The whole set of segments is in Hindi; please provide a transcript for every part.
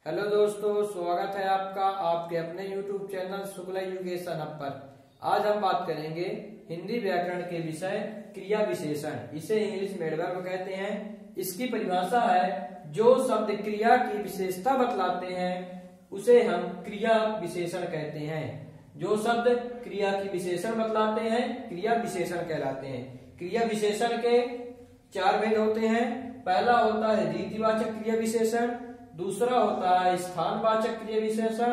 हेलो दोस्तों, स्वागत है आपका आपके अपने YouTube channel Shukla education hub पर। आज हम बात करेंगे हिंदी व्याकरण के विषय क्रिया विशेषण। इसे इंग्लिश में एडवर्ब कहते हैं। इसकी परिभाषा है जो शब्द क्रिया की विशेषता बतलाते हैं उसे हम क्रिया विशेषण कहते हैं। जो शब्द क्रिया की विशेषण बतलाते हैं क्रिया विशेषण कहलाते हैं। क्रिया विशेषण के चार भेद होते हैं। पहला होता है रीतिवाचक क्रिया विशेषण, दूसरा होता है स्थानवाचक क्रिया विशेषण,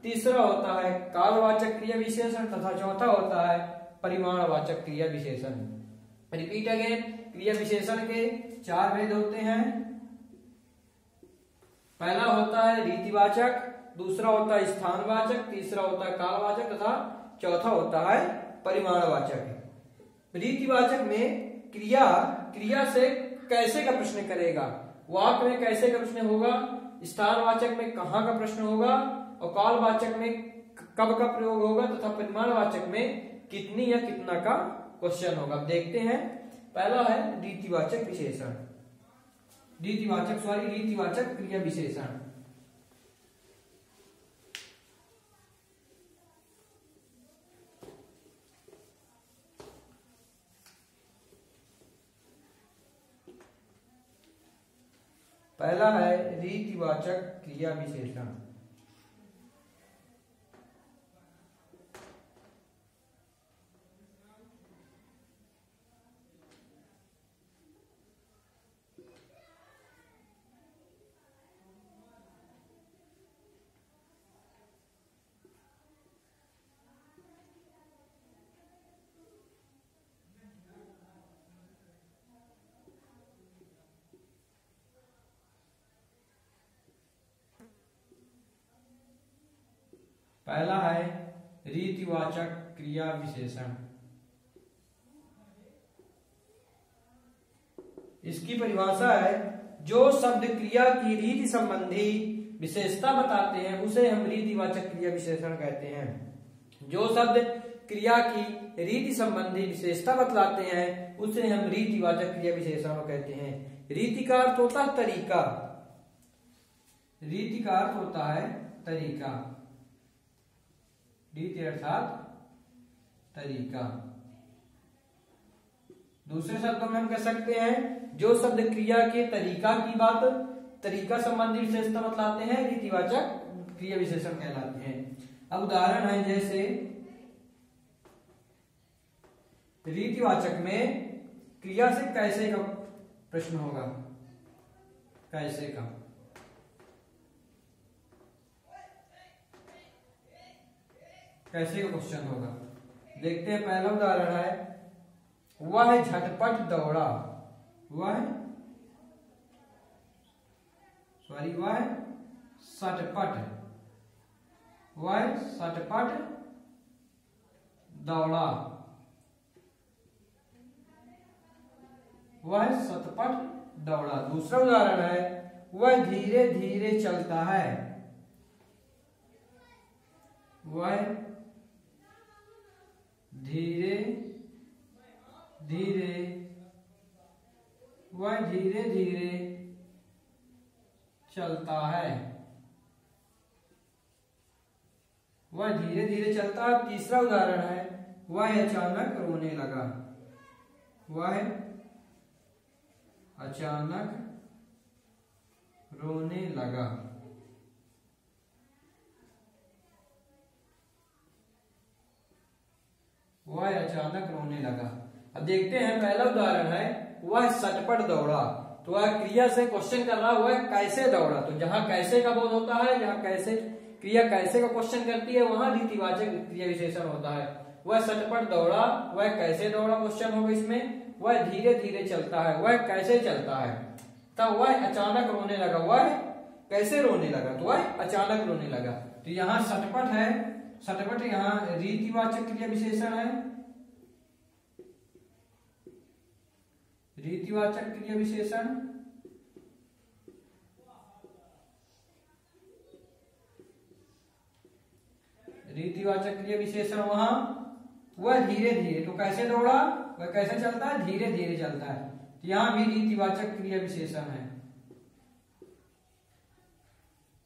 तीसरा होता है कालवाचक क्रिया विशेषण तथा चौथा होता है परिमाणवाचक क्रिया विशेषण। रिपीट अगेन, क्रिया विशेषण के चार भेद होते हैं। पहला होता है रीतिवाचक, दूसरा होता है स्थानवाचक, तीसरा होता है कालवाचक तथा चौथा होता है परिमाणवाचक। रीतिवाचक में क्रिया से कैसे का प्रश्न करेगा, वाक्य में कैसे का प्रश्न होगा, स्थानवाचक में कहाँ का प्रश्न होगा और कालवाचक में कब का प्रयोग होगा तथा परिमाणवाचक में कितनी या कितना का क्वेश्चन होगा। अब देखते हैं। पहला है रीतिवाचक विशेषण, रीतिवाचक क्रिया विशेषण। पहला है रीतिवाचक क्रिया विशेषण। पहला है रीतिवाचक क्रिया विशेषण। इसकी परिभाषा है जो शब्द क्रिया की रीति संबंधी विशेषता बताते हैं उसे हम रीतिवाचक क्रिया विशेषण कहते हैं। जो शब्द क्रिया की रीति संबंधी विशेषता बतलाते हैं उसे हम रीतिवाचक क्रिया विशेषण कहते हैं। रीति का अर्थ होता है तरीका, रीति का अर्थ होता है तरीका, रीति अर्थात तरीका। दूसरे शब्दों में हम कह सकते हैं जो शब्द क्रिया के तरीका की बात, तरीका संबंधी विशेषता बतलाते हैं रीतिवाचक क्रिया विशेषण कहलाते हैं। अब उदाहरण है जैसे रीतिवाचक में क्रिया से कैसे का प्रश्न होगा, कैसे का। कैसे का क्वेश्चन होगा, देखते हैं। पहला उदाहरण है वह झटपट दौड़ा, वह सटपट दौड़ा, वह सटपट दौड़ा। दूसरा उदाहरण है वह धीरे धीरे चलता है, वह धीरे धीरे चलता है, वह धीरे धीरे चलता है। तीसरा उदाहरण है वह अचानक रोने लगा, वह अचानक रोने लगा। वह अचानक रोने लगा। अब देखते हैं। पहला उदाहरण है वह सटपट दौड़ा, तो वह क्रिया से क्वेश्चन कर रहा है वह कैसे दौड़ा। तो जहां कैसे का बोध होता है, जहां कैसे क्रिया कैसे का क्वेश्चन करती है वहां रीतिवाचक क्रिया विशेषण होता है। वह सटपट दौड़ा, वह कैसे दौड़ा क्वेश्चन होगा इसमें। वह धीरे धीरे चलता है, वह कैसे चलता है। तब वह अचानक रोने लगा, वह कैसे रोने लगा, तो वह अचानक रोने लगा। तो यहाँ सटपट है, सटपट यहाँ रीतिवाचक क्रिया विशेषण है, रीतिवाचक क्रिया विशेषण। रीतिवाचक क्रिया विशेषण वहां वह धीरे धीरे, तो कैसे दौड़ा, वह कैसे चलता है, धीरे धीरे चलता है। तो यहां भी रीतिवाचक क्रिया विशेषण है।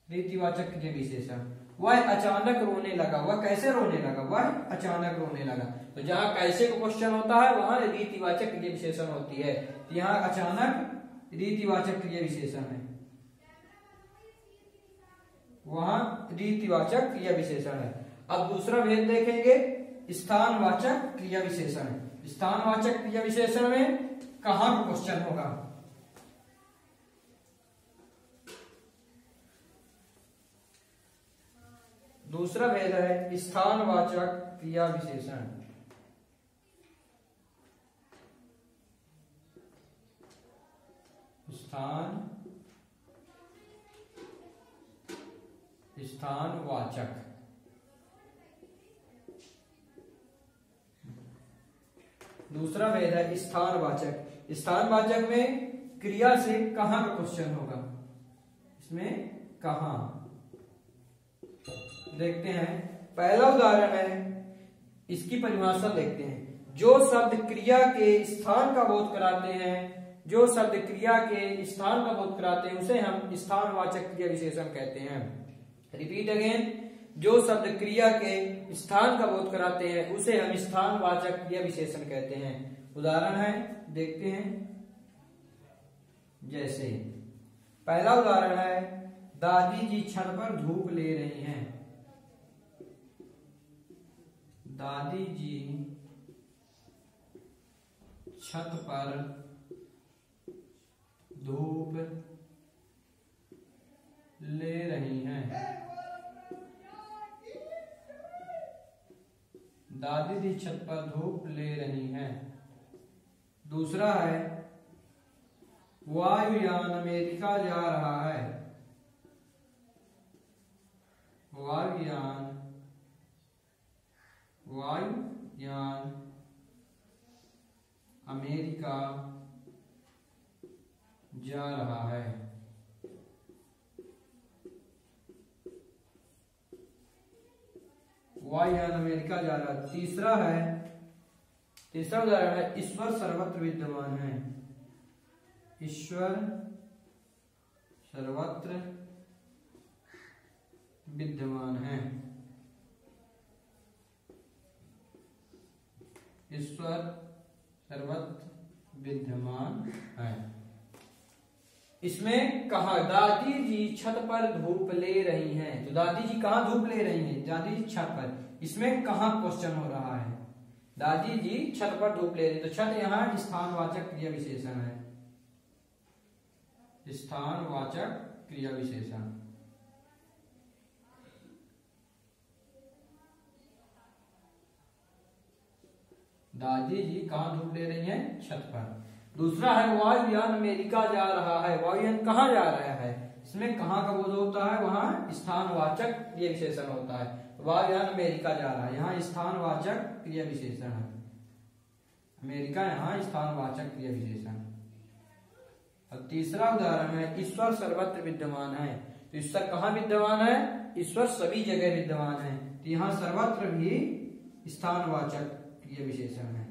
रीतिवाचक क्रिया विशेषण। वह अचानक रोने लगा। वह कैसे रोने लगा? वह अचानक रोने लगा। तो जहां कैसे को क्वेश्चन होता है वहां रीतिवाचक क्रिया विशेषण होती है। यहाँ अचानक रीतिवाचक क्रिया विशेषण है, वहां रीतिवाचक क्रिया विशेषण है। अब दूसरा भेद देखेंगे, स्थानवाचक क्रिया विशेषण। स्थानवाचक क्रिया विशेषण में कहां का क्वेश्चन होगा? दूसरा भेद है स्थानवाचक क्रिया विशेषण। स्थानवाचक। दूसरा भेद है स्थानवाचक। स्थानवाचक में क्रिया से कहां का क्वेश्चन होगा? इसमें कहां देखते हैं। पहला उदाहरण है, इसकी परिभाषा देखते हैं। जो शब्द क्रिया के स्थान का बोध कराते हैं, जो शब्द क्रिया के स्थान का बोध कराते हैं उसे हम स्थानवाचक क्रिया विशेषण कहते हैं। रिपीट अगेन, जो शब्द क्रिया के स्थान का बोध कराते हैं उसे हम स्थानवाचक क्रिया विशेषण कहते हैं। उदाहरण है, देखते हैं। जैसे पहला उदाहरण है, दादी जी छत पर धूप ले रही हैं। दादी जी छत पर धूप ले रही हैं। दादी जी छत पर धूप ले रही हैं। दूसरा है, वायुयान अमेरिका जा रहा है। वायुयान अमेरिका जा रहा है। वायुयान अमेरिका जा रहा है। तीसरा उदाहरण है, ईश्वर सर्वत्र विद्यमान है। ईश्वर सर्वत्र विद्यमान है। ईश्वर सर्वत्र विद्यमान है। इसमें कहा दादी जी छत पर धूप ले रही हैं। तो दादी जी कहाँ धूप ले रही हैं? दादी जी छत पर। इसमें कहाँ क्वेश्चन हो रहा है? दादी जी छत पर धूप ले रही। तो छत यहाँ स्थानवाचक क्रिया विशेषण है। स्थानवाचक क्रिया विशेषण। दादी जी कहाँ धूप ले रही हैं? छत पर। दूसरा है, वायुयान अमेरिका जा रहा है। वायुयान कहाँ जा रहा है? इसमें कहाँ का बोध होता है? वहां स्थानवाचक क्रिया विशेषण होता है। वायुयान अमेरिका जा रहा है, यहाँ स्थानवाचक क्रिया विशेषण है। अमेरिका यहाँ स्थानवाचक क्रिया विशेषण। और तीसरा उदाहरण है, ईश्वर सर्वत्र विद्यमान है। तो ईश्वर कहाँ विद्यमान है? ईश्वर सभी जगह विद्यमान है। तो यहाँ सर्वत्र भी स्थानवाचक क्रिया विशेषण है।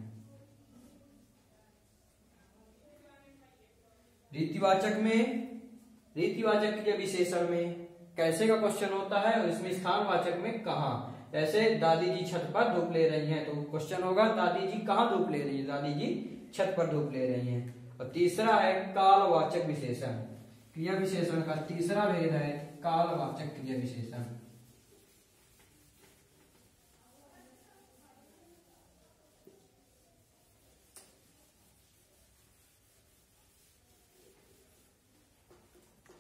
रीतिवाचक क्रिया विशेषण में कैसे का क्वेश्चन होता है और इसमें स्थानवाचक में कहां। जैसे दादी जी छत पर धूप ले रही हैं, तो क्वेश्चन होगा दादी जी कहां धूप ले रही है? दादी जी छत पर धूप ले रही हैं। और तीसरा है कालवाचक विशेषण। क्रिया विशेषण का तीसरा भेद है कालवाचक क्रिया विशेषण।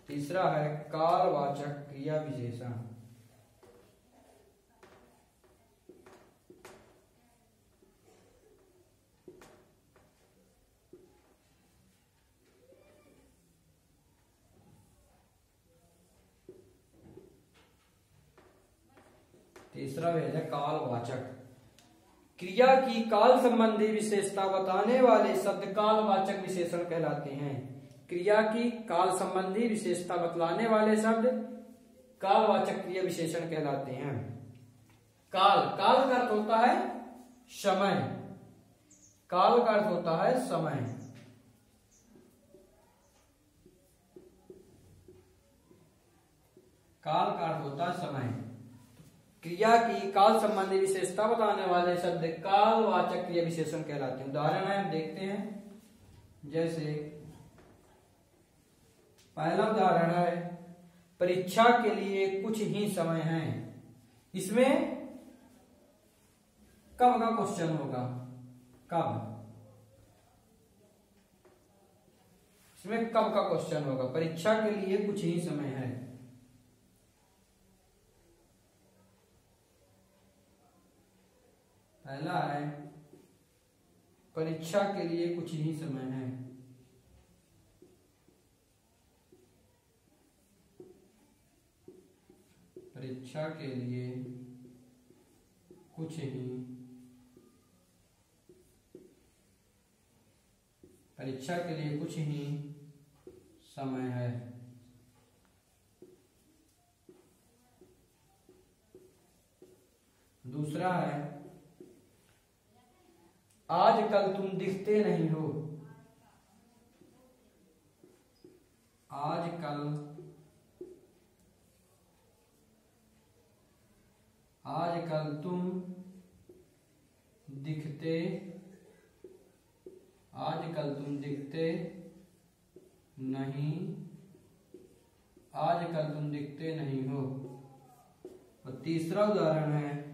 तीसरा है कालवाचक क्रिया विशेषण। तीसरा भेद है कालवाचक। क्रिया की काल संबंधी विशेषता बताने वाले शब्द कालवाचक विशेषण कहलाते हैं। क्रिया की काल संबंधी विशेषता बतलाने वाले शब्द कालवाचक क्रिया विशेषण कहलाते हैं। काल का अर्थ होता है समय। काल का अर्थ होता है समय। काल का अर्थ होता है समय। क्रिया की काल संबंधी विशेषता बताने वाले शब्द कालवाचक क्रिया विशेषण कहलाते हैं। उदाहरण है, हम देखते हैं। जैसे पहला उदाहरण है, परीक्षा के लिए कुछ ही समय है। इसमें कब का क्वेश्चन होगा? कब? इसमें कब का क्वेश्चन होगा? परीक्षा के लिए कुछ ही समय है। पहला है, परीक्षा के लिए कुछ ही समय है। परीक्षा के लिए कुछ ही परीक्षा के लिए कुछ ही समय है। दूसरा है, आजकल तुम दिखते नहीं हो। आजकल तुम दिखते नहीं हो। और तीसरा उदाहरण है,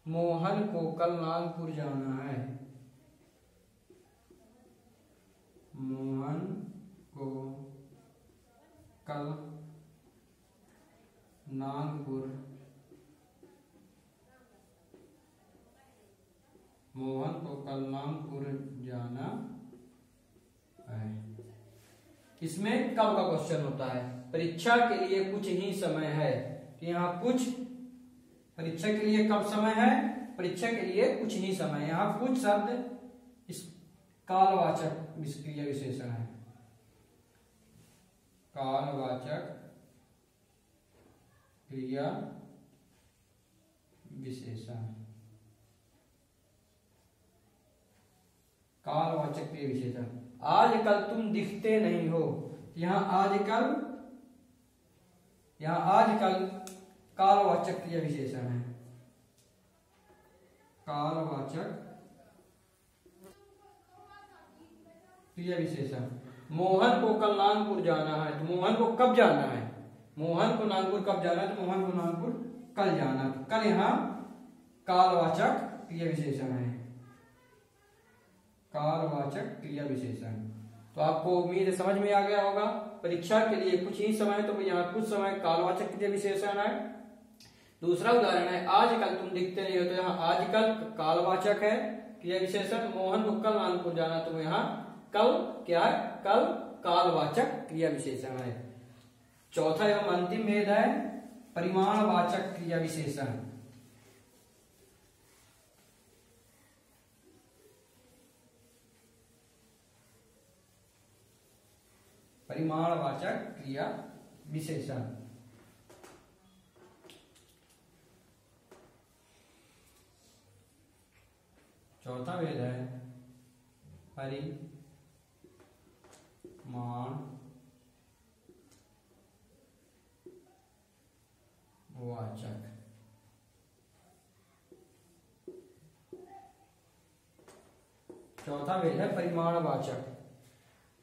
मोहन को कल नागपुर जाना है। मोहन को कल नागपुर जाना है। इसमें कब का क्वेश्चन होता है? परीक्षा के लिए कुछ ही समय है, तो यहाँ कुछ, परीक्षा के लिए कब समय है? परीक्षा के लिए कुछ ही समय। यहाँ कुछ शब्द इस कालवाचक क्रिया विशेषण है। कालवाचक क्रिया विशेषण। कालवाचक क्रिया विशेषण। आजकल तुम दिखते नहीं हो। यहाँ आजकल कालवाचक क्रिया विशेषण है। कालवाचक क्रिया विशेषण। मोहन को कल नागपुर जाना है, तो मोहन को कब जाना है? मोहन को नागपुर कब जाना है? तो मोहन को नागपुर कल जाना। कल यहाँ कालवाचक क्रिया विशेषण है। कालवाचक क्रिया विशेषण। तो आपको उम्मीद समझ में आ गया होगा। परीक्षा के लिए कुछ ही समय, तो यहाँ कुछ समय कालवाचक क्रिया विशेषण है। दूसरा उदाहरण है, आजकल तुम दिखते नहीं हो, तो यहाँ आजकल कालवाचक है क्रिया विशेषण। मोहन को कल नागपुर जाना, तो यहाँ कल क्या है? कल कालवाचक क्रिया विशेषण है। चौथा एवं अंतिम भेद है परिमाणवाचक क्रिया विशेषण। परिमाणवाचक क्रिया विशेषण। चौथा भेद है परिमाणवाचक चौथा भेद है परिमाणवाचक।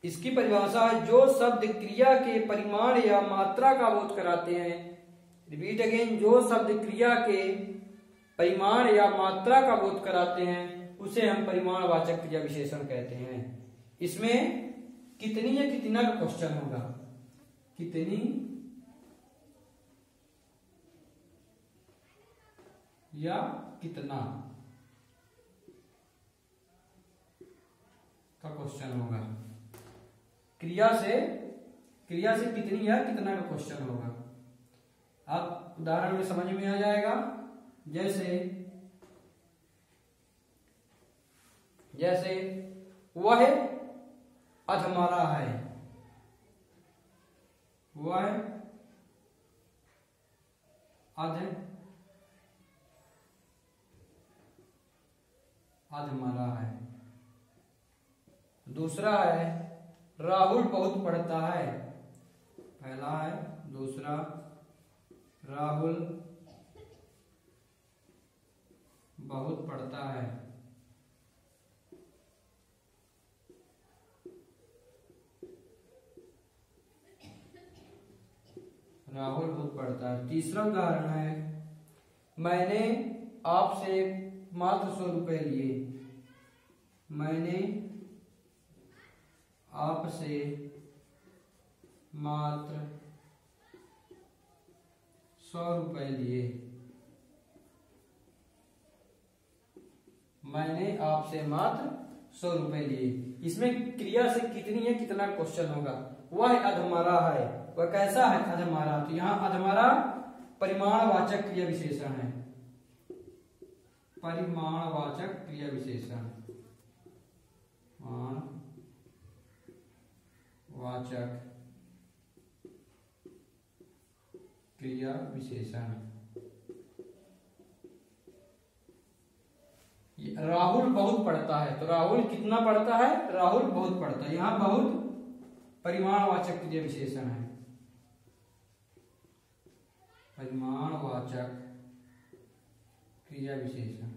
इसकी परिभाषा है, जो शब्द क्रिया के परिमाण या मात्रा का बोध कराते हैं। रिपीट अगेन, जो शब्द क्रिया के परिमाण या मात्रा का बोध कराते हैं उसे हम परिमाणवाचक क्रिया विशेषण कहते हैं। इसमें कितनी या कितना का क्वेश्चन होगा? कितनी या कितना का क्वेश्चन होगा। क्रिया से कितनी या कितना का क्वेश्चन होगा। आप उदाहरण में समझ में आ जाएगा। जैसे वह अधमरा है। वह अधमरा है। दूसरा है, राहुल बहुत पढ़ता है। पहला है। दूसरा, राहुल बहुत पढ़ता है। राहुल बहुत पढ़ता है। तीसरा उदाहरण है, मैंने आपसे मात्र 100 रुपए लिए। मैंने आपसे मात्र 100 रुपए लिए। मैंने आपसे मात्र 100 रुपए लिए। इसमें क्रिया से कितनी है, कितना क्वेश्चन होगा। वह अधमरा है। वह कैसा है, अधमरा। तो यहाँ अधमरा परिमाणवाचक क्रिया विशेषण है। परिमाणवाचक क्रिया विशेषण, वाचक क्रिया विशेषण। राहुल बहुत पढ़ता है। तो राहुल कितना पढ़ता है, राहुल बहुत पढ़ता है। यहां बहुत परिमाणवाचक क्रिया विशेषण है। परिमाणवाचक क्रिया विशेषण।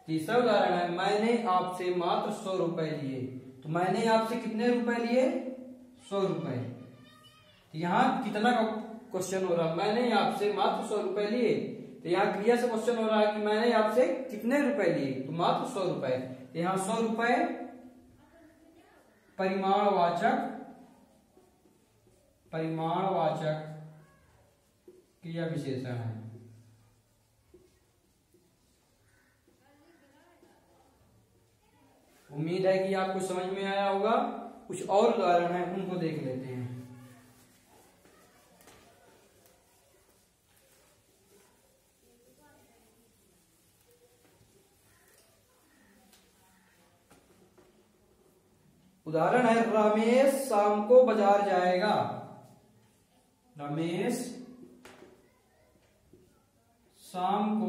तीसरा उदाहरण है, मैंने आपसे मात्र 100 रुपए लिए। तो मैंने आपसे कितने रुपए लिए, 100 रुपए। तो यहाँ कितना का क्वेश्चन हो रहा है, मैंने आपसे मात्र 100 रुपए लिए। तो यहाँ क्रिया से क्वेश्चन हो रहा है कि मैंने आपसे कितने रुपए लिए। तो मात्र 100 रुपए। तो यहाँ 100 रुपए परिमाणवाचक क्रिया विशेषण है। उम्मीद है कि आपको समझ में आया होगा। कुछ और उदाहरण है, उनको देख लेते हैं। उदाहरण है, रमेश शाम को बाजार जाएगा। रमेश शाम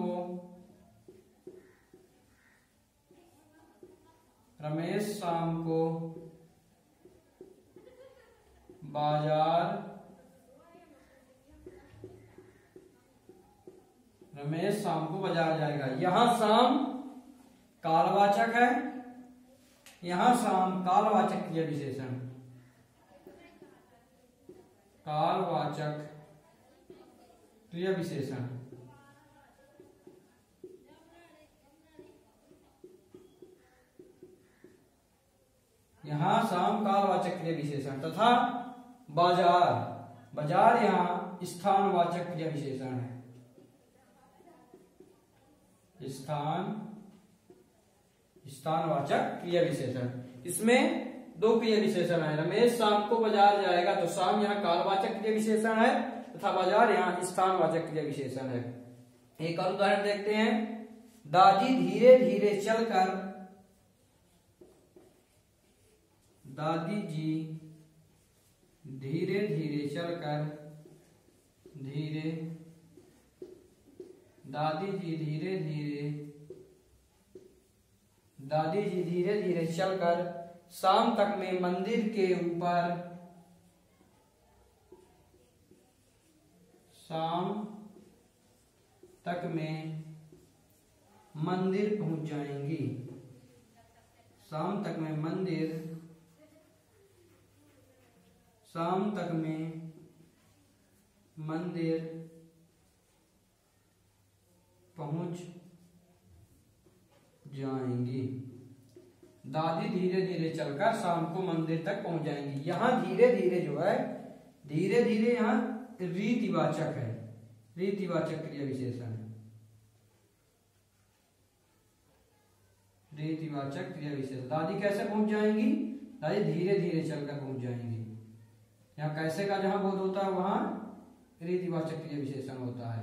को बाजार जाएगा। यहां शाम कालवाचक है। यहां शाम कालवाचक क्रिया विशेषण। कालवाचक क्रिया विशेषण। यहां शाम कालवाचक क्रिया विशेषण तथा बाजार यहां स्थानवाचक क्रिया विशेषण है। स्थानवाचक क्रिया विशेषण। इसमें 2 क्रिया विशेषण है। रमेश शाम को बाजार जाएगा। तो शाम यहाँ कालवाचक क्रिया विशेषण है तथा बाजार यहाँ स्थानवाचक क्रिया विशेषण है। एक और उदाहरण देखते हैं, दादी धीरे धीरे चलकर दादी जी धीरे धीरे चलकर शाम तक में मंदिर के ऊपर पहुंच जाएंगी। शाम तक में मंदिर पहुंच जाएंगी। दादी धीरे धीरे चलकर शाम को मंदिर तक पहुंच जाएंगी। यहां धीरे धीरे जो है, धीरे धीरे यहां रीतिवाचक है। रीतिवाचक क्रिया विशेषण है। रीतिवाचक क्रिया विशेषण। दादी कैसे पहुंच जाएंगी, दादी धीरे धीरे चलकर पहुंच जाएंगी। यहाँ कैसे का जहां बोध होता है वहां रीतिवाचक क्रिया विशेषण होता है।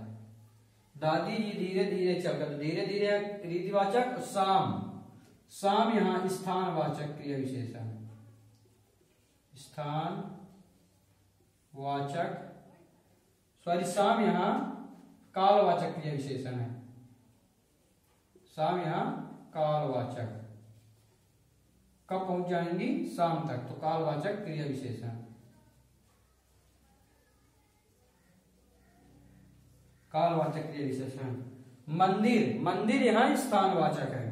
दादी जी धीरे धीरे चलकर, धीरे धीरे रीतिवाचक। शाम यहाँ स्थानवाचक क्रिया विशेषण। शाम यहाँ कालवाचक क्रिया विशेषण है। शाम यहाँ कालवाचक कब पहुंच जाएंगी? शाम तक। तो कालवाचक क्रिया विशेषण। कालवाचक क्रिया विशेषण। मंदिर, मंदिर यहाँ स्थानवाचक है।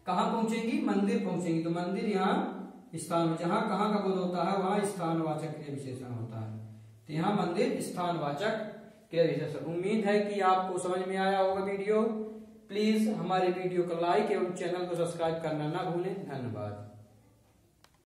कहाँ पहुंचेंगी? मंदिर पहुंचेंगी। तो मंदिर यहाँ स्थान, जहां कहाँ का बोध होता है वहां स्थानवाचक क्रिया विशेषण होता है। तो यहाँ मंदिर स्थानवाचक क्रिया विशेषण। उम्मीद है कि आपको समझ में आया होगा वीडियो। प्लीज हमारे वीडियो को लाइक एवं चैनल को सब्सक्राइब करना ना भूलें। धन्यवाद।